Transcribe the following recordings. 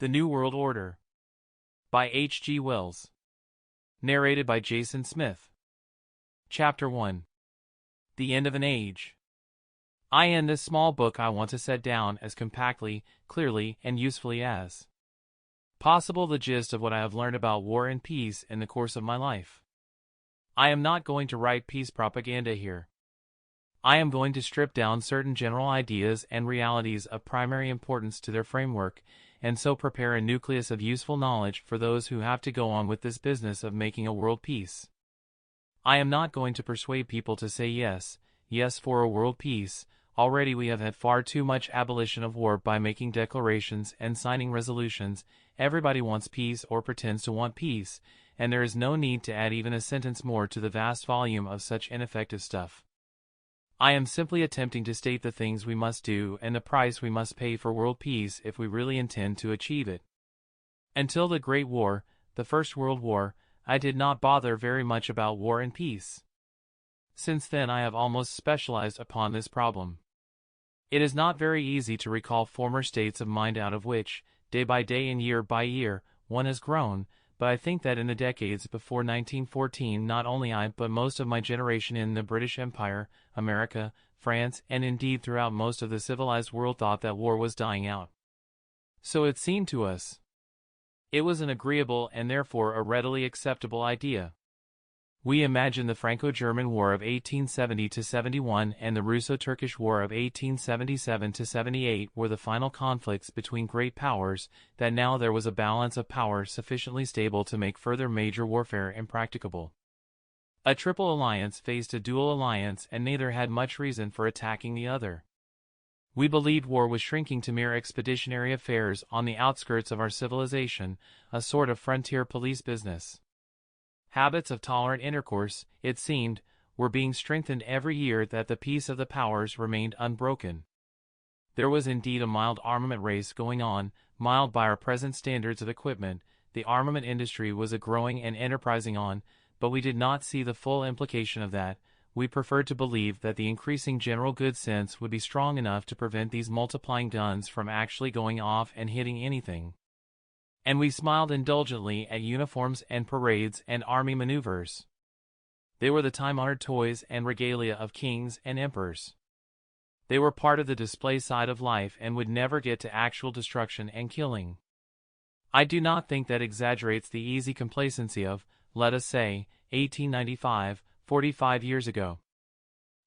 The New World Order by H. G. Wells. Narrated by Jason Smith. Chapter 1. The End of an Age. In this small book I want to set down as compactly, clearly, and usefully as possible the gist of what I have learned about war and peace in the course of my life. I am not going to write peace propaganda here. I am going to strip down certain general ideas and realities of primary importance to their framework, and so prepare a nucleus of useful knowledge for those who have to go on with this business of making a world peace. I am not going to persuade people to say yes, yes for a world peace. Already we have had far too much abolition of war by making declarations and signing resolutions. Everybody wants peace or pretends to want peace, and there is no need to add even a sentence more to the vast volume of such ineffective stuff. I am simply attempting to state the things we must do and the price we must pay for world peace if we really intend to achieve it. Until the Great War, the First World War, I did not bother very much about war and peace. Since then I have almost specialized upon this problem. It is not very easy to recall former states of mind out of which, day by day and year by year, one has grown, but I think that in the decades before 1914 not only I but most of my generation in the British Empire, America, France, and indeed throughout most of the civilized world thought that war was dying out. So it seemed to us. It was an agreeable and therefore a readily acceptable idea. We imagined the Franco-German War of 1870–71 and the Russo-Turkish War of 1877–78 were the final conflicts between great powers, that now there was a balance of power sufficiently stable to make further major warfare impracticable. A triple alliance faced a dual alliance and neither had much reason for attacking the other. We believed war was shrinking to mere expeditionary affairs on the outskirts of our civilization, a sort of frontier police business. Habits of tolerant intercourse, it seemed, were being strengthened every year that the peace of the powers remained unbroken. There was indeed a mild armament race going on, mild by our present standards of equipment. The armament industry was a growing and enterprising on, but we did not see the full implication of that. We preferred to believe that the increasing general good sense would be strong enough to prevent these multiplying guns from actually going off and hitting anything. And we smiled indulgently at uniforms and parades and army maneuvers. They were the time-honored toys and regalia of kings and emperors. They were part of the display side of life and would never get to actual destruction and killing. I do not think that exaggerates the easy complacency of, let us say, 1895, 45 years ago.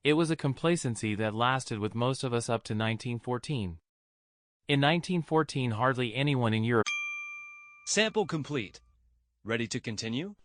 It was a complacency that lasted with most of us up to 1914. In 1914 hardly anyone in Europe. Sample complete. Ready to continue?